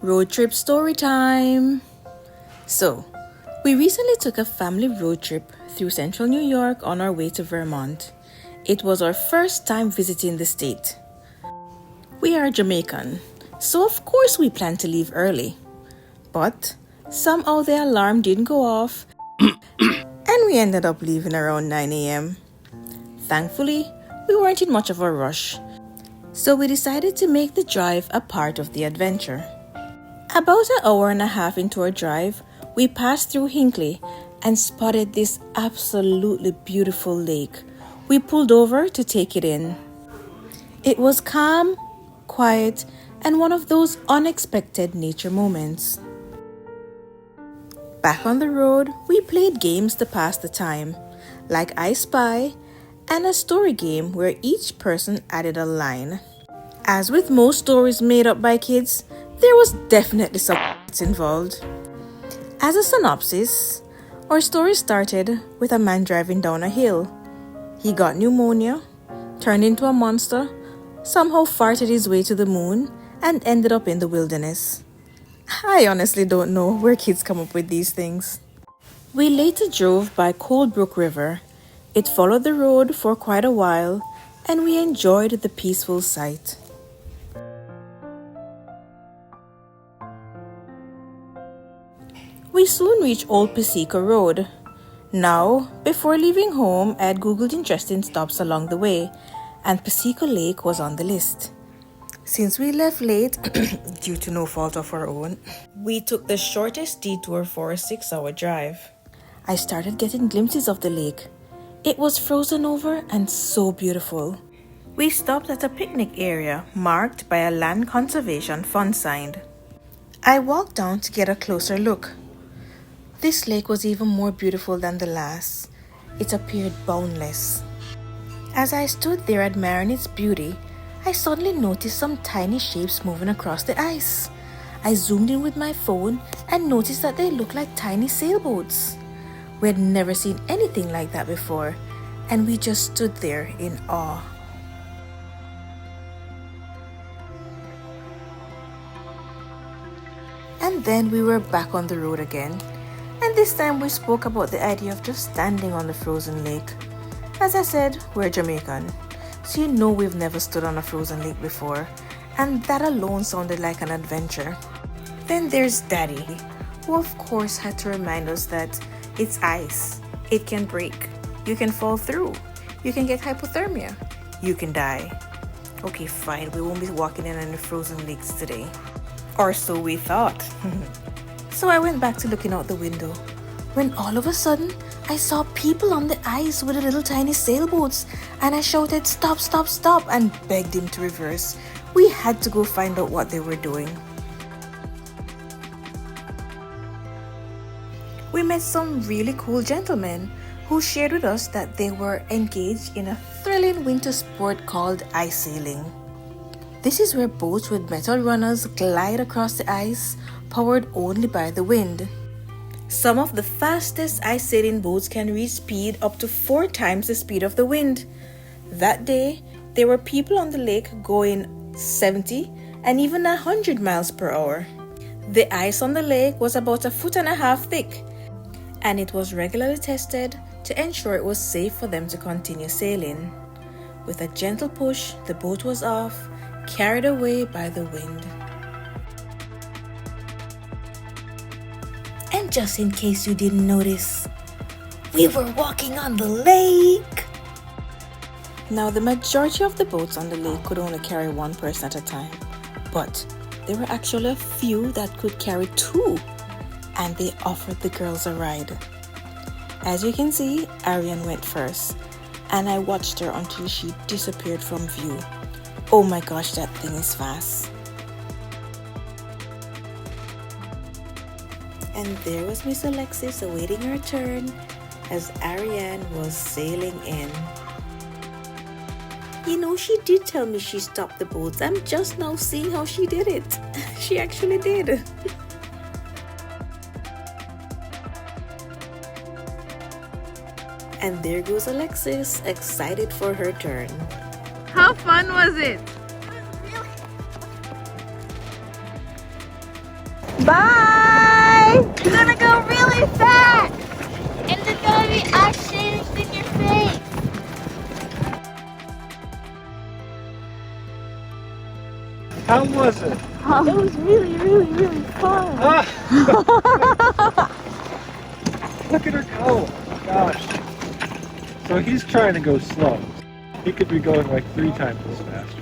Road trip story time. So, we recently took a family road trip through central New York on our way to Vermont. It was our first time visiting the state. We are Jamaican, so of course we planned to leave early. But somehow the alarm didn't go off and we ended up leaving around 9 a.m. Thankfully, we weren't in much of a rush, so we decided to make the drive a part of the adventure. About an hour and a half into our drive, we passed through Hinckley and spotted this absolutely beautiful lake. We pulled over to take it in. It was calm, quiet, and one of those unexpected nature moments. Back on the road, we played games to pass the time, like I Spy and a story game where each person added a line. As with most stories made up by kids, there was definitely some involved. As a synopsis, our story started with a man driving down a hill. He got pneumonia, turned into a monster, somehow farted his way to the moon, and ended up in the wilderness. I honestly don't know where kids come up with these things. We later drove by Cold Brook River. It followed the road for quite a while, and we enjoyed the peaceful sight. We soon reached Old Pesico Road. Now, before leaving home, I had googled interesting stops along the way, and Pesico Lake was on the list. Since we left late, due to no fault of our own, we took the shortest detour for a 6-hour drive. I started getting glimpses of the lake. It was frozen over and so beautiful. We stopped at a picnic area marked by a land conservation fund sign. I walked down to get a closer look. This lake was even more beautiful than the last. It appeared boundless. As I stood there admiring its beauty, I suddenly noticed some tiny shapes moving across the ice. I zoomed in with my phone and noticed that they looked like tiny sailboats. We had never seen anything like that before, and we just stood there in awe. And then we were back on the road again. And this time we spoke about the idea of just standing on the frozen lake. As I said, we're Jamaican, so you know we've never stood on a frozen lake before, and that alone sounded like an adventure. Then there's Daddy, who of course had to remind us that it's ice, it can break, you can fall through, you can get hypothermia, you can die. Okay, fine, we won't be walking in any frozen lakes today. Or so we thought. So I went back to looking out the window, when all of a sudden, I saw people on the ice with the little tiny sailboats, and I shouted, "Stop, stop, stop," and begged him to reverse. We had to go find out what they were doing. We met some really cool gentlemen who shared with us that they were engaged in a thrilling winter sport called ice sailing. This is where boats with metal runners glide across the ice, powered only by the wind. Some of the fastest ice sailing boats can reach speed up to 4 times the speed of the wind. That day, there were people on the lake going 70 and even 100 miles per hour. The ice on the lake was about 1.5 feet thick, and it was regularly tested to ensure it was safe for them to continue sailing. With a gentle push, the boat was off, carried away by the wind. And just in case you didn't notice, we were walking on the lake. Now, the majority of the boats on the lake could only carry 1 person at a time, but there were actually a few that could carry 2, and they offered the girls a ride. As you can see, Ariane went first, and I watched her until she disappeared from view. Oh my gosh, that thing is fast. And there was Miss Alexis awaiting her turn as Ariane was sailing in. You know, she did tell me she stopped the boats. I'm just now seeing how she did it. She actually did. And there goes Alexis, excited for her turn. How fun was it? Bye! You're gonna go really fast! And there's gonna be ice shavings in your face! How was it? It was really, really, really fun! Look at her go! Oh my gosh. So he's trying to go slow. He could be going like 3 times as fast.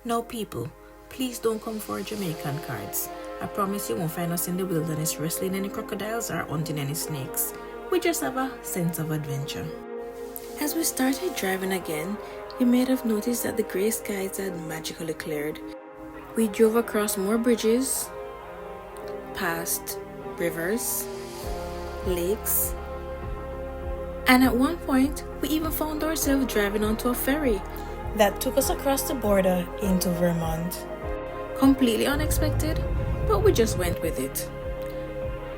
No, people, please don't come for Jamaican cards. I promise you won't find us in the wilderness wrestling any crocodiles or hunting any snakes. We just have a sense of adventure. As we started driving again, you may have noticed that the grey skies had magically cleared. We drove across more bridges, past rivers, lakes, and at one point, we even found ourselves driving onto a ferry that took us across the border into Vermont. Completely unexpected, but we just went with it.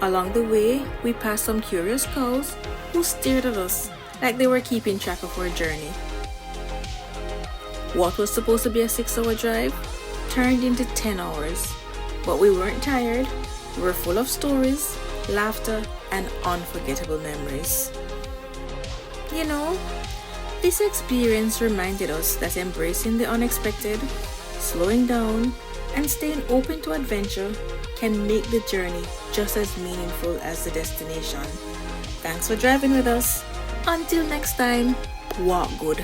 Along the way, we passed some curious cows who stared at us like they were keeping track of our journey. What was supposed to be a 6-hour drive turned into 10 hours, but we weren't tired. We were full of stories, laughter, and unforgettable memories. You know, this experience reminded us that embracing the unexpected, slowing down, and staying open to adventure can make the journey just as meaningful as the destination. Thanks for driving with us. Until next time, walk good.